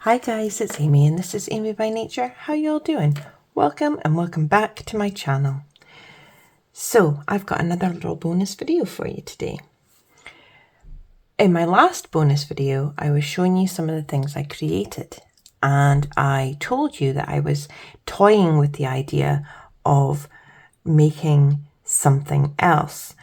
Hi guys, it's Amy and this is Amy by Nature. How you all doing? Welcome and welcome back to my channel. So I've got another little bonus video for you today. In my last bonus video, I was showing you some of the things I created, and I told you that I was toying with the idea of making something else.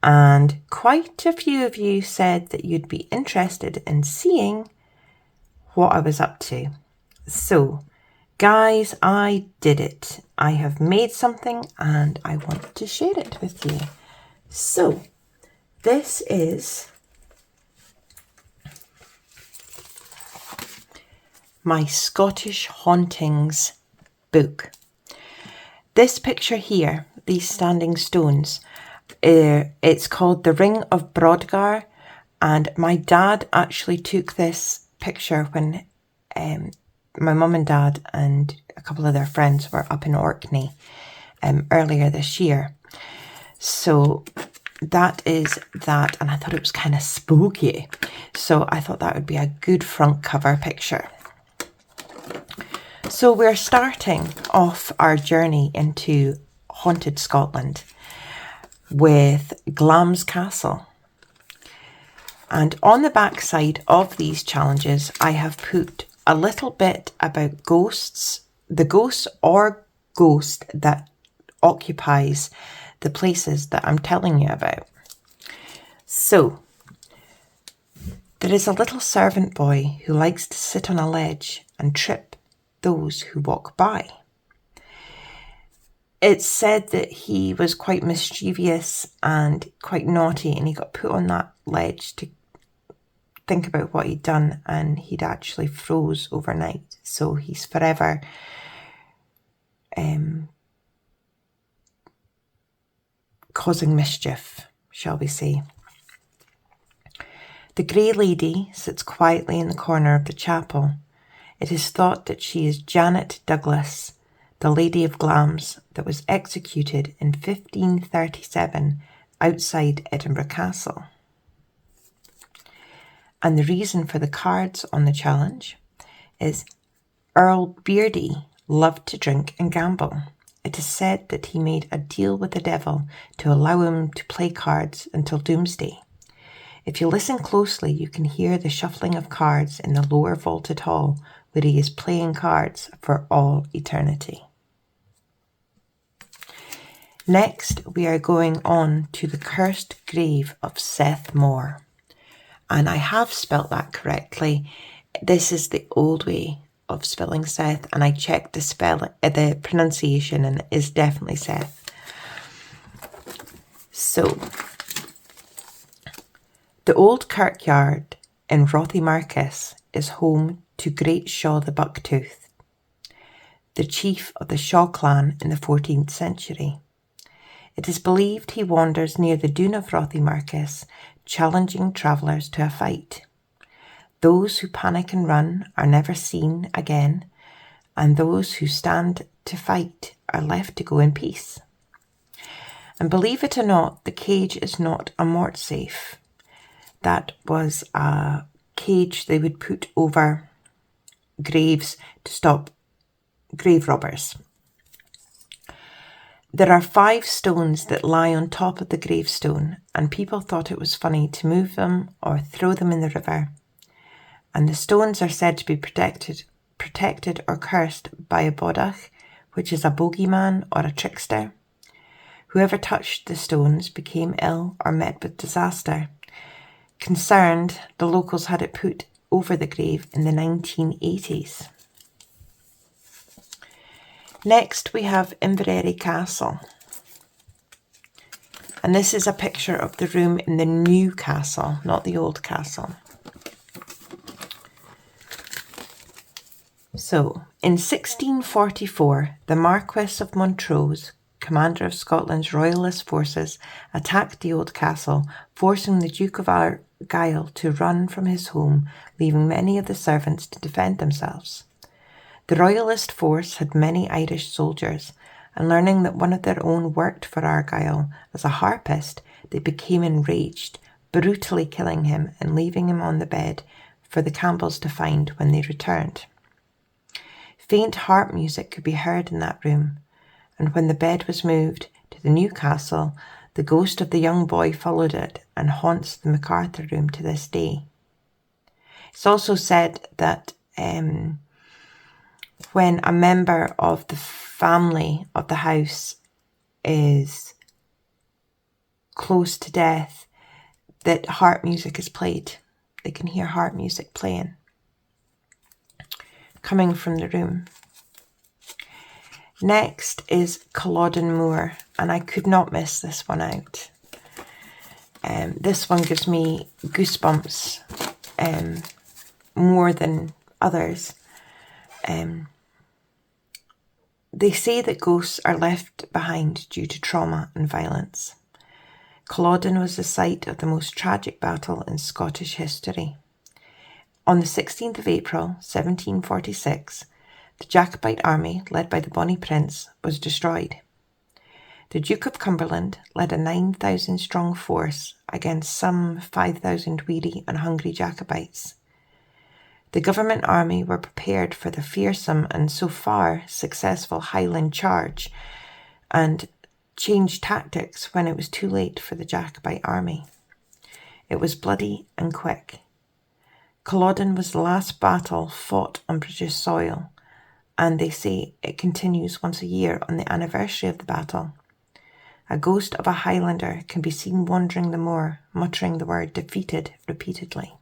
And quite a few of you said that you'd be interested in seeing what I was up to. So guys, I did it. I have made something and I want to share it with you. So this is my Scottish Hauntings book. This picture here, these standing stones, it's called The Ring of Brodgar, and my dad actually took this picture when my mum and dad and a couple of their friends were up in Orkney earlier this year. So that is that, and I thought it was kind of spooky, so I thought that would be a good front cover picture. So we're starting off our journey into haunted Scotland with Glamis Castle. And on the back side of these challenges, I have put a little bit about ghosts, the ghost or ghost that occupies the places that I'm telling you about. So, there is a little servant boy who likes to sit on a ledge and trip those who walk by. It's said that he was quite mischievous and quite naughty, and he got put on that ledge to think about what he'd done, and he'd actually froze overnight. So he's forever causing mischief, shall we say. The Grey Lady sits quietly in the corner of the chapel. It is thought that she is Janet Douglas, the Lady of Glamis, that was executed in 1537 outside Edinburgh Castle. And the reason for the cards on the challenge is Earl Beardy loved to drink and gamble. It is said that he made a deal with the devil to allow him to play cards until doomsday. If you listen closely, you can hear the shuffling of cards in the lower vaulted hall where he is playing cards for all eternity. Next, we are going on to the cursed grave of Seth Moore. And I have spelt that correctly. This is the old way of spelling Seth, and I checked the pronunciation, and it is definitely Seth. So, the old kirkyard in Rothimarcus is home to Great Shaw the Bucktooth, the chief of the Shaw clan in the 14th century. It is believed he wanders near the Dune of Rothimarcus, challenging travellers to a fight. Those who panic and run are never seen again, and those who stand to fight are left to go in peace. And believe it or not, the cage is not a mortsafe. That was a cage they would put over graves to stop grave robbers. There are 5 stones that lie on top of the gravestone, and people thought it was funny to move them or throw them in the river. And the stones are said to be protected or cursed by a bodach, which is a bogeyman or a trickster. Whoever touched the stones became ill or met with disaster. Concerned, the locals had it put over the grave in the 1980s. Next, we have Inveraray Castle. And this is a picture of the room in the new castle, not the old castle. So, in 1644, the Marquess of Montrose, commander of Scotland's royalist forces, attacked the old castle, forcing the Duke of Argyll to run from his home, leaving many of the servants to defend themselves. The royalist force had many Irish soldiers, and learning that one of their own worked for Argyll as a harpist, they became enraged, brutally killing him and leaving him on the bed for the Campbells to find when they returned. Faint harp music could be heard in that room, and when the bed was moved to the new castle, the ghost of the young boy followed it and haunts the MacArthur room to this day. It's also said that when a member of the family of the house is close to death, that harp music is played. They can hear harp music playing, coming from the room. Next is Culloden Moor, and I could not miss this one out. This one gives me goosebumps more than others. They say that ghosts are left behind due to trauma and violence. Culloden was the site of the most tragic battle in Scottish history. On the 16th of April, 1746, the Jacobite army, led by the Bonnie Prince, was destroyed. The Duke of Cumberland led a 9,000-strong force against some 5,000 weary and hungry Jacobites. The government army were prepared for the fearsome and so far successful Highland charge and changed tactics when it was too late for the Jacobite army. It was bloody and quick. Culloden was the last battle fought on British soil, and they say it continues once a year on the anniversary of the battle. A ghost of a Highlander can be seen wandering the moor, muttering the word defeated repeatedly.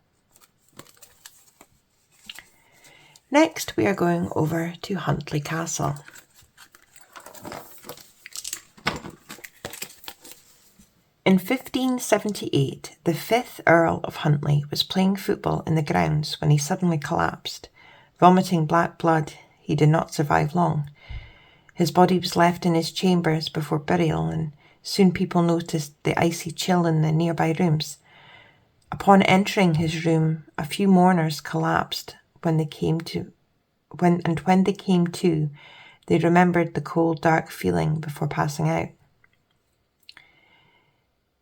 Next, we are going over to Huntly Castle. In 1578, the 5th Earl of Huntly was playing football in the grounds when he suddenly collapsed. Vomiting black blood, he did not survive long. His body was left in his chambers before burial, and soon people noticed the icy chill in the nearby rooms. Upon entering his room, a few mourners collapsed. When they came to, they remembered the cold, dark feeling before passing out.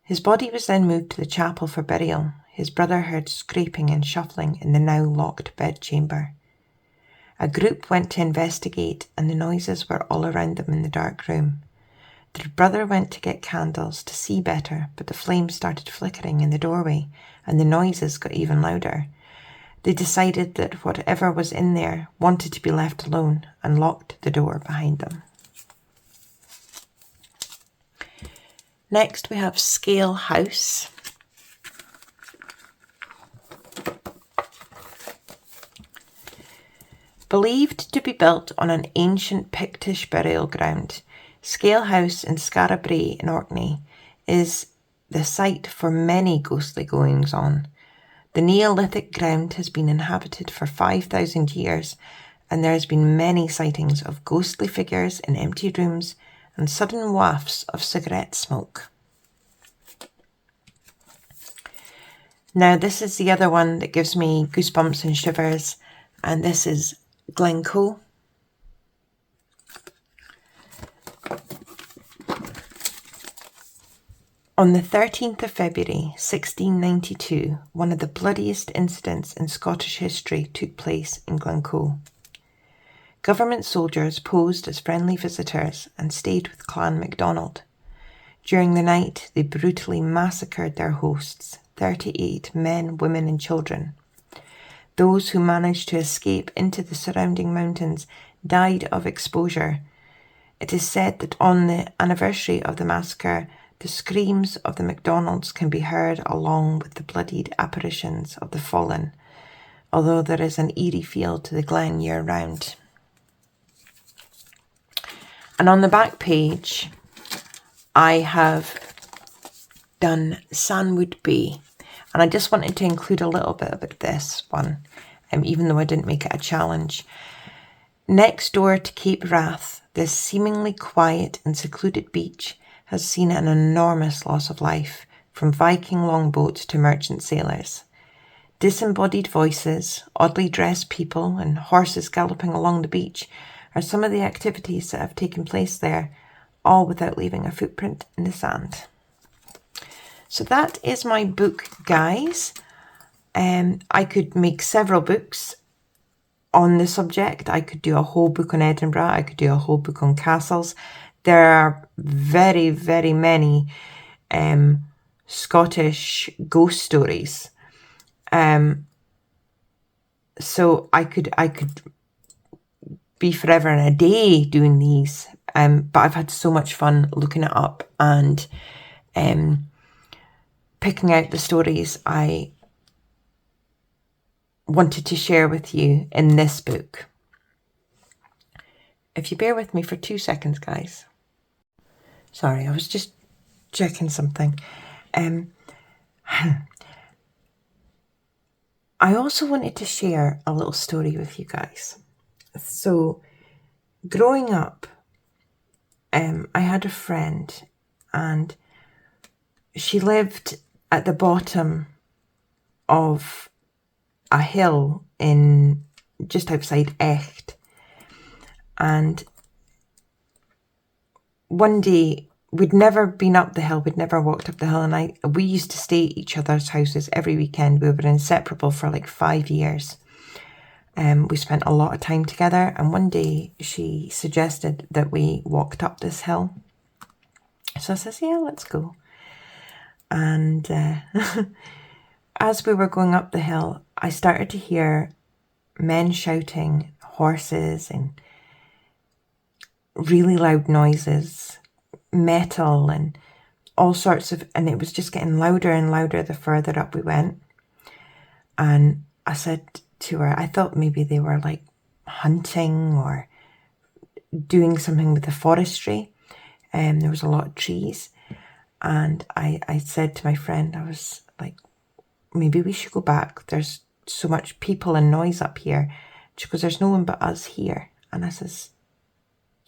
His body was then moved to the chapel for burial. His brother heard scraping and shuffling in the now locked bedchamber. A group went to investigate, and the noises were all around them in the dark room. The brother went to get candles to see better, but the flames started flickering in the doorway, and the noises got even louder. They decided that whatever was in there wanted to be left alone and locked the door behind them. Next we have Scale House. Believed to be built on an ancient Pictish burial ground, Scale House in Skara Brae in Orkney is the site for many ghostly goings-on. The Neolithic ground has been inhabited for 5,000 years, and there has been many sightings of ghostly figures in empty rooms and sudden wafts of cigarette smoke. Now this is the other one that gives me goosebumps and shivers, and this is Glencoe. On the 13th of February 1692, one of the bloodiest incidents in Scottish history took place in Glencoe. Government soldiers posed as friendly visitors and stayed with Clan MacDonald. During the night, they brutally massacred their hosts, 38 men, women and children. Those who managed to escape into the surrounding mountains died of exposure. It is said that on the anniversary of the massacre, the screams of the MacDonalds can be heard along with the bloodied apparitions of the fallen, although there is an eerie feel to the glen year-round. And on the back page, I have done Sandwood Bay, and I just wanted to include a little bit about this one, even though I didn't make it a challenge. Next door to Cape Wrath, this seemingly quiet and secluded beach has seen an enormous loss of life, from Viking longboats to merchant sailors. Disembodied voices, oddly dressed people, and horses galloping along the beach are some of the activities that have taken place there, all without leaving a footprint in the sand. So that is my book, guys. I could make several books on the subject. I could do a whole book on Edinburgh. I could do a whole book on castles. There are very, very many Scottish ghost stories. So I could be forever and a day doing these. But I've had so much fun looking it up and picking out the stories I wanted to share with you in this book. If you bear with me for 2 seconds, guys. Sorry, I was just checking something. I also wanted to share a little story with you guys. So, growing up, I had a friend, and she lived at the bottom of a hill in just outside Echt. And one day, we'd never been up the hill, we'd never walked up the hill, and we used to stay at each other's houses every weekend. We were inseparable for like 5 years. We spent a lot of time together, and one day she suggested that we walked up this hill. So I says, yeah, let's go. And as we were going up the hill, I started to hear men shouting, horses, and really loud noises, metal, and all sorts of, and it was just getting louder and louder the further up we went. And I said to her, I thought maybe they were like hunting or doing something with the forestry. There was a lot of trees. And I said to my friend, I was like, maybe we should go back. There's so much people and noise up here. She goes, there's no one but us here. And I says,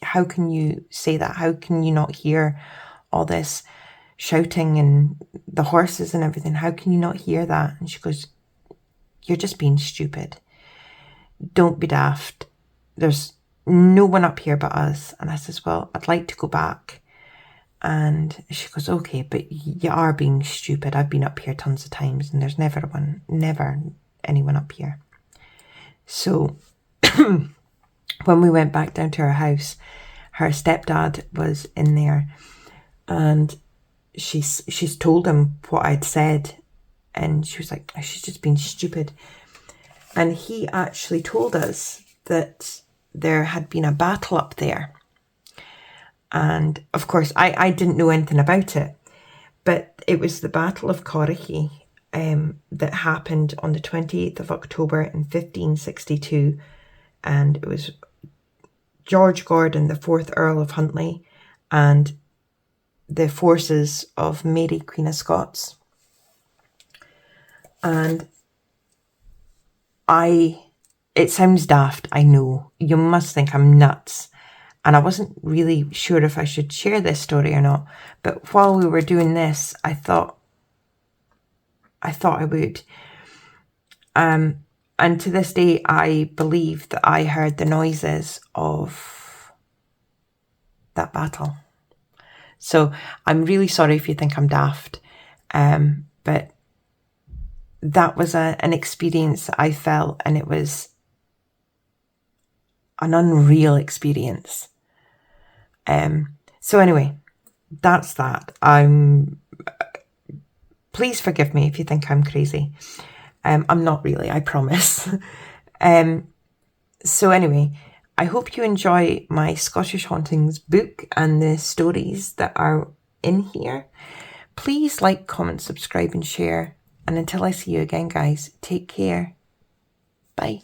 how can you say that? How can you not hear all this shouting and the horses and everything? How can you not hear that? And she goes, you're just being stupid. Don't be daft. There's no one up here but us. And I says, well, I'd like to go back. And she goes, okay, but you are being stupid. I've been up here tons of times and there's never anyone up here. So when we went back down to her house, her stepdad was in there, and she's told him what I'd said, and she was like, she's just been stupid. And he actually told us that there had been a battle up there. And of course, I didn't know anything about it, but it was the Battle of Corrichie that happened on the 28th of October in 1562. And it was George Gordon, the 4th Earl of Huntly, and the forces of Mary, Queen of Scots. And it sounds daft, I know. You must think I'm nuts. And I wasn't really sure if I should share this story or not. But while we were doing this, I thought I would. And to this day, I believe that I heard the noises of that battle. So I'm really sorry if you think I'm daft. But that was an experience that I felt, and it was an unreal experience. So anyway, that's that. Please forgive me if you think I'm crazy. I'm not really, I promise. So anyway, I hope you enjoy my Scottish Hauntings book and the stories that are in here. Please like, comment, subscribe and share. And until I see you again, guys, take care. Bye.